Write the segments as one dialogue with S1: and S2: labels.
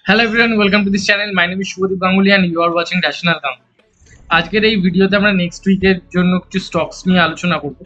S1: Hello everyone, welcome to this channel. My name is Shubhadeep Ganguly and you are watching Rational Ganguly. আজকের এই ভিডিওতে আমরা next উইকের জন্য কিছু স্টকস নিয়ে আলোচনা করব,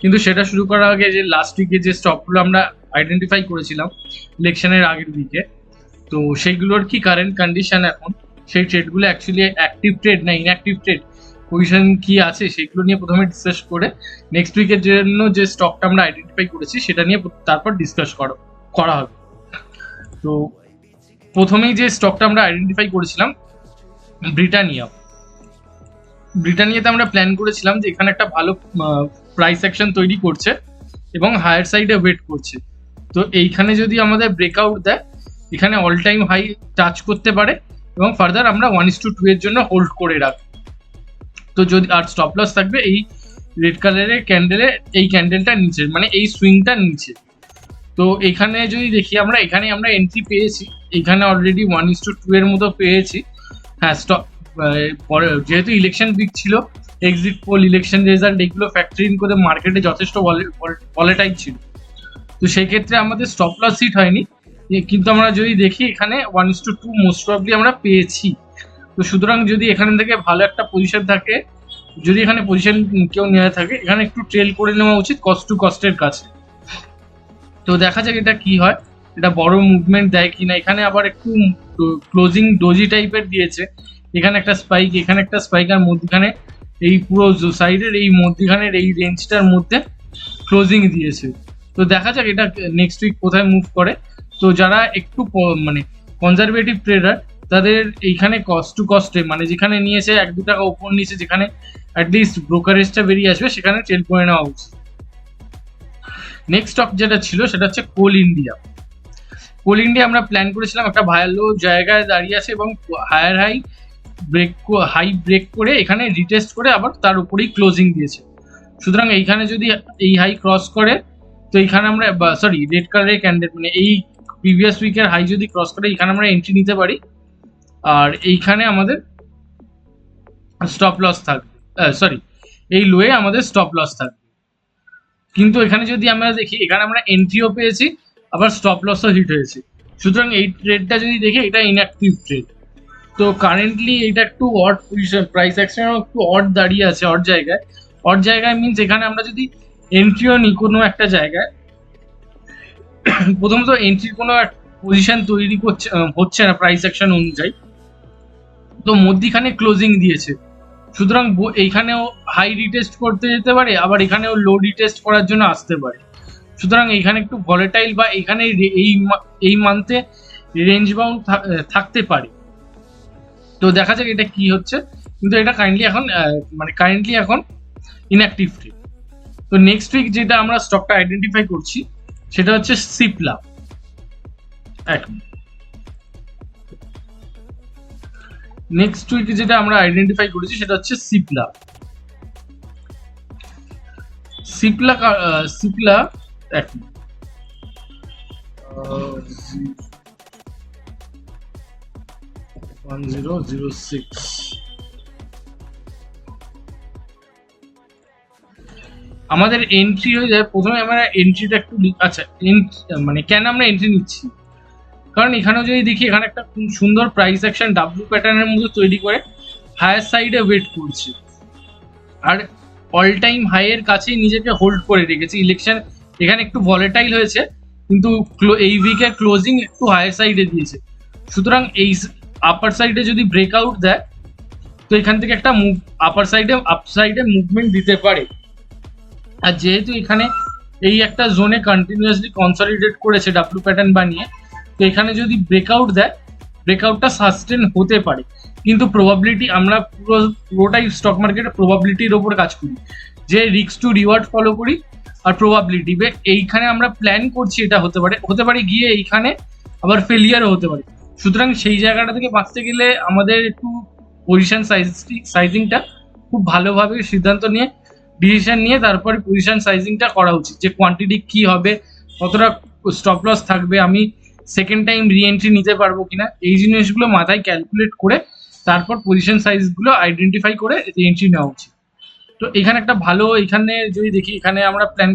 S1: কিন্তু সেটা শুরু করার আগে যে লাস্ট উইকে যে স্টকগুলো আমরা আইডেন্টিফাই করেছিলাম ইলেকশনের আগের উইকে, তো সেইগুলোর কি কারেন্ট কন্ডিশন এখন, সেই ট্রেডগুলো অ্যাকচুয়ালি অ্যাক্টিভ ট্রেড না ইনঅ্যাক্টিভ ট্রেড, পজিশন কি আছে সেগুলো নিয়ে প্রথমে ডিসকাস করে নেক্সট উইকের জন্য যে স্টকটা আমরা আইডেন্টিফাই করেছি সেটা নিয়ে তারপর ডিসকাস করা হবে। তো প্রথমেই যে স্টকটা আমরা আইডেন্টিফাই করেছিলাম ব্রিটানিয়াতে আমরা প্ল্যান করেছিলাম যে এখানে একটা ভালো প্রাইস অ্যাকশন তৈরি করছে এবং হায়ার সাইডে ওয়েট করছে। তো এইখানে যদি আমাদের ব্রেকআউট দেয়, এখানে অল টাইম হাই টাচ করতে পারে এবং ফার্দার আমরা 1:2 এর জন্য হোল্ড করে রাখবো। তো যদি আর স্টপ লস থাকবে এই রেড কালারের ক্যান্ডেলে, এই ক্যান্ডেলটার নিচে, মানে এই সুইংটার নিচে। তো এখানে যদি দেখি আমরা এখানে আমরা এন্ট্রি পেয়েছি, এখানে অলরেডি 1:2 এর মতো পেয়েছি। হ্যাঁ, স্টক যেহেতু ইলেকশন উইক ছিল, এক্সিট পোল, ইলেকশন রেজাল্ট এগুলো ফ্যাক্টরি ইন করে মার্কেটে যথেষ্ট ভলেটাইল ছিল। তো সেই ক্ষেত্রে আমাদের স্টপ লস হিট হয়নি, কিন্তু আমরা যদি দেখি এখানে 1:2 মোস্ট প্রবলি আমরা পেয়েছি। তো সুতরাং যদি এখান থেকে ভালো একটা পজিশন থাকে, যদি এখানে পজিশন কেউ নেওয়া থাকে, এখানে একটু ট্রেল করে নেওয়া উচিত কস্ট টু কস্টের কাছে। তো দেখা যাক এটা কি হয়, এটা বড় মুভমেন্ট দেয় কিনা। এখানে আবার একটু ক্লোজিং ডোজি টাইপের দিয়েছে, এখানে একটা স্পাইক, এখানে একটা স্পাইক, আর মধ্যখানে এই পুরো সাইডের এই মধ্যখানের এই রেঞ্জটার মধ্যে ক্লোজিং দিয়েছে। তো দেখা যাক এটা নেক্সট উইক কোথায় মুভ করে। তো যারা একটু মানে কনজারভেটিভ ট্রেডার, তাদের এইখানে কস্ট টু কস্টে, মানে যেখানে নিয়েছে 1-2 টাকা উপর নিচে, যেখানে অ্যাটলিস্ট ব্রোকারেজটা বেরিয়ে আসবে, সেখানে ট্রেড করে নেওয়া উচিত। নেক্সট স্টক যেটা ছিল সেটা হচ্ছে কোল ইন্ডিয়া। আমরা প্ল্যান করেছিলাম একটা ভালো জায়গায় দাঁড়িয়ে আছে এবং হায়ার হাই ব্রেক করে এখানে রিটেস্ট করে আবার তার উপরেই ক্লোজিং দিয়েছে। সুতরাং এইখানে যদি এই হাই ক্রস করে, তো এইখানে আমরা রেড কালারের ক্যান্ডেল, মানে এই প্রিভিয়াস উইকের হাই যদি ক্রস করে, এখানে আমরা এন্ট্রি নিতে পারি। আর এইখানে আমাদের স্টপ লস থাকবে, এই লোয়ে আমাদের স্টপ লস থাকবে। কিন্তু এখানে যদি আমরা দেখি, এখানে আমরা এন্ট্রিও পেয়েছি, আবার স্টপ লসও হিট হয়েছে। সুতরাং এই ট্রেডটা যদি দেখি, এটা ইনঅ্যাক্টিভ ট্রেড। তো কারেন্টলি এটা একটু অড পজিশন, প্রাইস অ্যাকশন একটু অড দাঁড়িয়ে আছে, অড জায়গায় মিনস এখানে আমরা যদি এন্ট্রিও নিই কোনো একটা জায়গায়, প্রথমত এন্ট্রির কোনো পজিশন তৈরি হচ্ছে না প্রাইস অ্যাকশন অনুযায়ী। তো মধ্যিখানে ক্লোজিং দিয়েছে, সুতরাং এইখানেও হাই রিটেস্ট করতে যেতে পারে, আবার এখানেও লো রিটেস্ট করার জন্য আসতে পারে। সুতরাং এইখানে একটু ভলেটাইল বা এখানে এই মান্থে রেঞ্জ বাউন্ড থাকতে পারে। তো দেখা যাক এটা কি হচ্ছে, কিন্তু এটা কারেন্টলি এখন ইনঅ্যাক্টিভ ট্রেড। তো নেক্সট উইক যেটা আমরা স্টকটা আইডেন্টিফাই করছি সেটা হচ্ছে সিপলা। নেক্সট উইক যেটা আমরা আইডেন্টিফাই করেছি সেটা হচ্ছে সিপলা। আমাদের এন্ট্রি হয়ে যায়, প্রথমে আমরা এন্ট্রিটা একটু মানে কেন আমরা এন্ট্রি নিচ্ছি, কারণ এখানেও যদি দেখি, এখানে একটা খুব সুন্দর প্রাইস অ্যাকশন ডাব্লিউ প্যাটার্নের মধ্যে তৈরি করে হায়ার সাইডে ওয়েট করছে, আর অল টাইম হাইয়ের কাছেই নিজেকে হোল্ড করে রেখেছে। ইলেকশন এখানে একটু ভলেটাইল হয়েছে, কিন্তু এই উইকের ক্লোজিং একটু হায়ার সাইডে দিয়েছে। সুতরাং এই আপার সাইডে যদি ব্রেকআউট দেয়, তো এখান থেকে একটা আপ সাইডে মুভমেন্ট দিতে পারে। আর যেহেতু এখানে এই একটা জোনে কন্টিনিউয়াসলি কনসলিডেট করেছে ডাব্লিউ প্যাটার্ন বানিয়ে, তো এখানে যদি ব্রেকআউট দেয়, ব্রেকআউটটা সাস্টেন হতে পারে। কিন্তু প্রবাবিলিটি, আমরা পুরোটাই স্টক মার্কেটে প্রবাবিলিটির ওপর কাজ করি, যে রিস্ক টু রিওয়ার্ড ফলো করি আর প্রবাবিলিটি। এইখানে আমরা প্ল্যান করছি এটা হতে পারে গিয়ে এইখানে আবার ফেলিয়ারও হতে পারে। সুতরাং সেই জায়গাটা থেকে বাঁচতে গেলে আমাদের একটু পজিশন সাইজিংটা খুব ভালোভাবে সিদ্ধান্ত নিয়ে, ডিসিশন নিয়ে তারপরে পজিশন সাইজিংটা করা উচিত, যে কোয়ান্টিটি কি হবে, কতটা স্টপ লস থাকবে, আমি সেকেন্ড টাইম রিএন্ট্রি নিতে পারবো কিনা, এই জিনিসগুলো মাথায় ক্যালকুলেট করে তারপর পজিশন সাইজগুলো আইডেন্টিফাই করে রিএন্ট্রি নেওয়া উচিত। তো এখানে একটা ভালো, এখানে যদি দেখি, এখানে আমরা প্ল্যান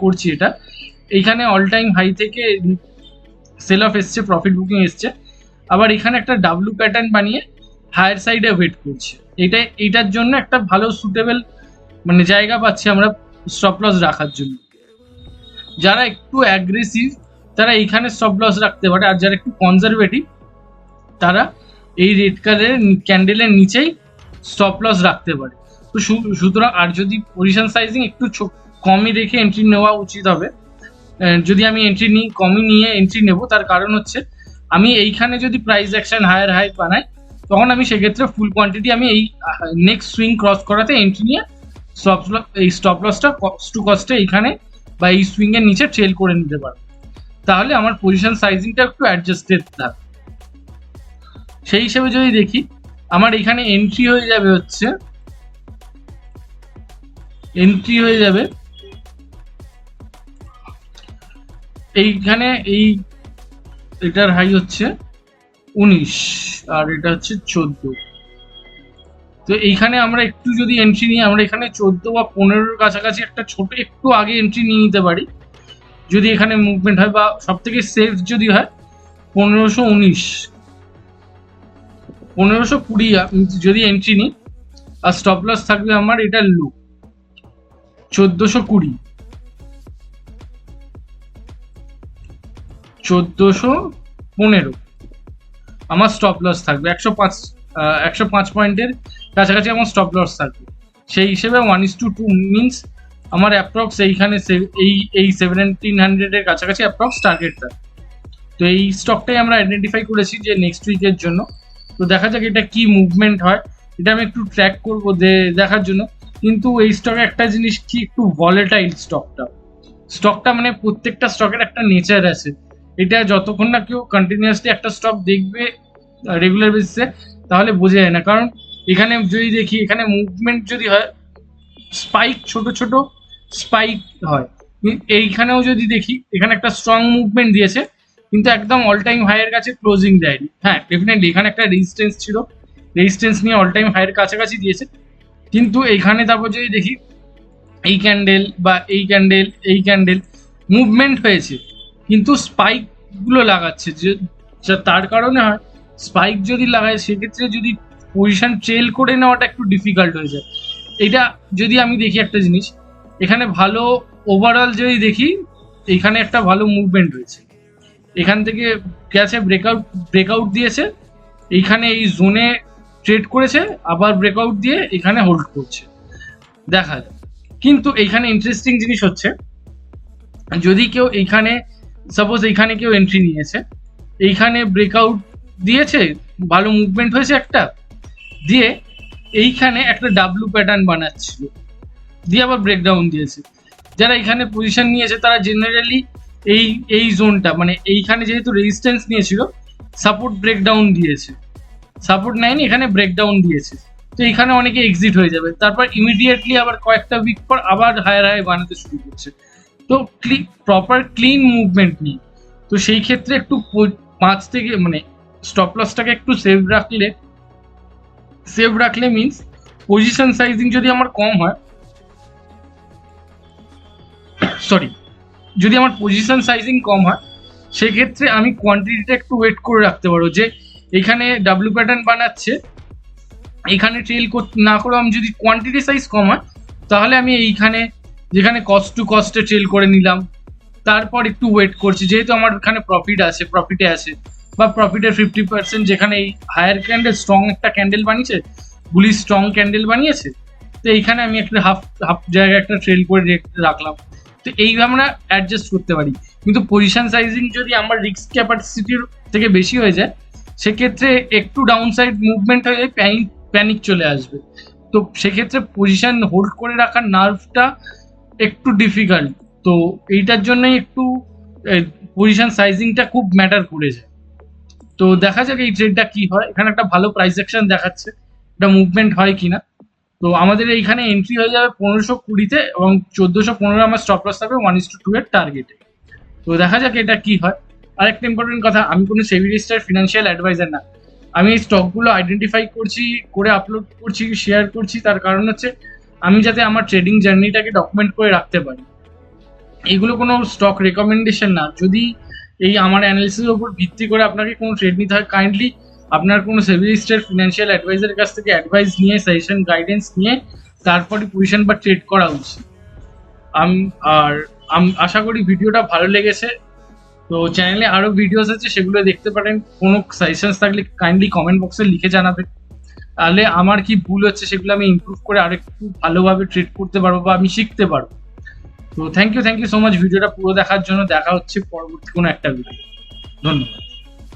S1: করছি এটা, এইখানে অল টাইম হাই থেকে সেল অফ এসছে, প্রফিট বুকিং এসছে, আবার এখানে একটা ডাব্লু প্যাটার্ন বানিয়ে হায়ার সাইডে ওয়েট করছে। এটার জন্য একটা ভালো সুটেবল মানে জায়গা পাচ্ছি আমরা স্টপ লস রাখার জন্য। যারা একটু অ্যাগ্রেসিভ তারা এইখানে স্টপ লস রাখতে পারে, আর যারা একটু কনজারভেটিভ তারা এই রেড কালারের ক্যান্ডেলের নিচেই স্টপ লস রাখতে পারে। তো সুতরাং আর যদি পজিশন সাইজিং একটু কমই রেখে এন্ট্রি নেওয়া উচিত হবে। যদি আমি এন্ট্রি নিই কমই নিয়ে এন্ট্রি নেব, তার কারণ হচ্ছে আমি এইখানে যদি প্রাইস অ্যাকশন হায়ার হাই বানাই তখন আমি সেক্ষেত্রে ফুল কোয়ান্টিটি আমি এই নেক্সট সুইং ক্রস করাতে এন্ট্রি নিয়ে এই স্টপ লসটা কস্ট টু কস্টে এইখানে বা এই সুইং এর নিচে ট্রেল করে নিতে পারবো। তাহলে আমার পজিশন সাইজিংটা একটু অ্যাডজাস্টেড থাকবে। সেই হিসেবে যদি দেখি আমার এখানে এন্ট্রি হয়ে যাবে এইখানে এটার হাই হচ্ছে 19 আর এটা হচ্ছে 14। তো এইখানে আমরা একটু যদি এন্ট্রি নিই, আমরা এখানে 14 বা 15-র কাছাকাছি একটা ছোট একটু আগে এন্ট্রি নিয়ে নিতে পারি যদি এখানে মুভমেন্ট হয়, বা সব থেকে সেফ যদি হয় 1520 যদি এন্ট্রি নিই, আর স্টপ লস থাকবে আমার এটা লো 1415 আমার স্টপ লস থাকবে 105 পয়েন্টের কাছাকাছি আমার স্টপ লস থাকবে। সেই হিসেবে 1:2 মিনস আমার অ্যাপ্রক্স এইখানে এই 1700-এর কাছাকাছি অ্যাপ্রক্স টার্গেট থাকবে। তো এই স্টকটাই আমরা আইডেন্টিফাই করেছি যে নেক্সট উইকের জন্য। তো দেখা যাক এটা কি মুভমেন্ট হয়, এটা আমি একটু ট্র্যাক করবো দেখার জন্য। কিন্তু এই স্টকে একটা জিনিস কি, একটু ভলেটাইল স্টকটা মানে প্রত্যেকটা স্টকের একটা নেচার আছে। এটা যতক্ষণ না কেউ কন্টিনিউয়াসলি একটা স্টক দেখবে রেগুলার বেসিসে তাহলে বোঝা যায় না। কারণ এখানে যদি দেখি এখানে মুভমেন্ট যদি হয় স্পাইক, ছোট ছোট স্পাইক হয়। এইখানেও যদি দেখি এখানে একটা স্ট্রং মুভমেন্ট দিয়েছে কিন্তু একদম অল টাইম হাইয়ের কাছে ক্লোজিং দেয়নি। হ্যাঁ ডেফিনেটলি এখানে একটা রেজিস্ট্যান্স ছিল, রেজিস্ট্যান্স নিয়ে অল টাইম হাইয়ের কাছাকাছি দিয়েছে। কিন্তু এইখানে তারপর যদি দেখি এই ক্যান্ডেল মুভমেন্ট হয়েছে কিন্তু স্পাইক গুলো লাগাচ্ছে, যে তার কারণে হয় স্পাইক যদি লাগায় সেক্ষেত্রে যদি পজিশন ট্রেল করে নেওয়াটা একটু ডিফিকাল্ট হয়ে যায়। এটা যদি আমি দেখি একটা জিনিস এখানে ভালো ওভারঅল যদি দেখি এখানে একটা ভালো মুভমেন্ট রয়েছে, এখান থেকে গেছে ব্রেকআউট দিয়েছে, এইখানে এই জোনে ট্রেড করেছে, আবার ব্রেকআউট দিয়ে এখানে হোল্ড করছে দেখা যায়। কিন্তু এইখানে ইন্টারেস্টিং জিনিস হচ্ছে যদি কেউ এইখানে সাপোজ এইখানে কেউ এন্ট্রি নিয়েছে, এইখানে ব্রেকআউট দিয়েছে, ভালো মুভমেন্ট হয়েছে একটা, দিয়ে এইখানে একটা ডাব্লু প্যাটার্ন বানাচ্ছিল, দিয়ে আবার ব্রেকডাউন দিয়েছে। যারা এখানে পজিশন নিয়েছে তারা জেনারেলি এই জোনটা মানে এইখানে যেহেতু রেজিস্ট্যান্স নিয়েছিল সাপোর্ট ব্রেকডাউন দিয়েছে, সাপোর্ট নেয়নি এখানে ব্রেকডাউন দিয়েছে, তো এখানে অনেকে এক্সিট হয়ে যাবে। তারপর ইমিডিয়েটলি আবার কয়েকটা উইক পর আবার হায়ার হাই বানাতে শুরু করছে। তো প্রপার ক্লিন মুভমেন্ট নেই। তো সেই ক্ষেত্রে একটু 5 থেকে মানে স্টপ লসটাকে একটু সেভ রাখলে মিনস পজিশন সাইজিং যদি আমার কম হয়, যদি আমার পজিশন সাইজিং কম হয় সেক্ষেত্রে আমি কোয়ান্টিটিটা একটু ওয়েট করে রাখতে পারবো। যে এখানে ডাব্লিউ প্যাটার্ন বানাচ্ছে, এখানে ট্রেল না করে আমি যদি কোয়ান্টিটি সাইজ কম হয় তাহলে আমি এইখানে যেখানে কস্ট টু কস্টে ট্রেল করে নিলাম, তারপর একটু ওয়েট করছি যেহেতু আমার এখানে প্রফিটে আছে বা প্রফিটের 50% যেখানে এই হায়ার ক্যান্ডেল স্ট্রং একটা ক্যান্ডেল বানিয়েছে, বুলি স্ট্রং ক্যান্ডেল বানিয়েছে, তো এইখানে আমি একটা হাফ জায়গায় একটা ট্রেল করে রাখলাম। তো এইভাবে আমরা অ্যাডজাস্ট করতে পারি। কিন্তু পজিশন সাইজিং যদি আমার রিস্ক ক্যাপাসিটির থেকে বেশি হয়ে যায় সেক্ষেত্রে একটু ডাউন সাইড মুভমেন্ট হয়ে যায়, প্যানিক চলে আসবে। তো সেক্ষেত্রে পজিশন হোল্ড করে রাখার নার্ভটা একটু ডিফিকাল্ট। তো এইটার জন্যই একটু পজিশন সাইজিংটা খুব ম্যাটার করে যায়। তো দেখা যাক এই ট্রেডটা কি হয়। এখানে একটা ভালো প্রাইস অ্যাকশন দেখাচ্ছে, এটা মুভমেন্ট হয় কিনা। তো আমাদের এইখানে এন্ট্রি হয়ে যাবে 1520-তে এবং 1415 আমার স্টপ লস থাকবে 1:2 এর টার্গেটে। তো দেখা যাক এটা কি হয়। আরেকটা ইম্পর্টেন্ট কথা, আমি কোনো সেবি রেজিস্টার্ড ফিনান্সিয়াল অ্যাডভাইজার না। আমি এই স্টকগুলো আইডেন্টিফাই করছি, করে আপলোড করছি, শেয়ার করছি, তার কারণ হচ্ছে আমি যাতে আমার ট্রেডিং জার্নিটাকে ডকুমেন্ট করে রাখতে পারি। এগুলো কোনো স্টক রেকমেন্ডেশন না। যদি এই আমার অ্যানালিসিসের উপর ভিত্তি করে আপনাকে কোনো ট্রেড নিতে হয়, কাইন্ডলি আপনার কোনো সেবি রেজিস্টার্ড ফিনান্সিয়াল অ্যাডভাইজারের কাছ থেকে অ্যাডভাইস নিয়ে, সাজেশন গাইডেন্স নিয়ে তারপরে পজিশন বা ট্রেড করা উচিত। আর আশা করি ভিডিওটা ভালো লেগেছে। তো চ্যানেলে আরো ভিডিওস আছে, সেগুলো দেখতে পারেন। কোনো সাজেশনস থাকলে কাইন্ডলি কমেন্ট বক্সে লিখে জানাবেন, তাহলে আমার কি ভুল হচ্ছে সেগুলো আমি ইমপ্রুভ করে আরেকটু ভালোভাবে ট্রিট করতে পারবো বা আমি শিখতে পারবো। তো থ্যাংক ইউ সো মাচ ভিডিওটা পুরো দেখার জন্য। দেখা হচ্ছে পরবর্তী কোনো একটা ভিডিও। ধন্যবাদ।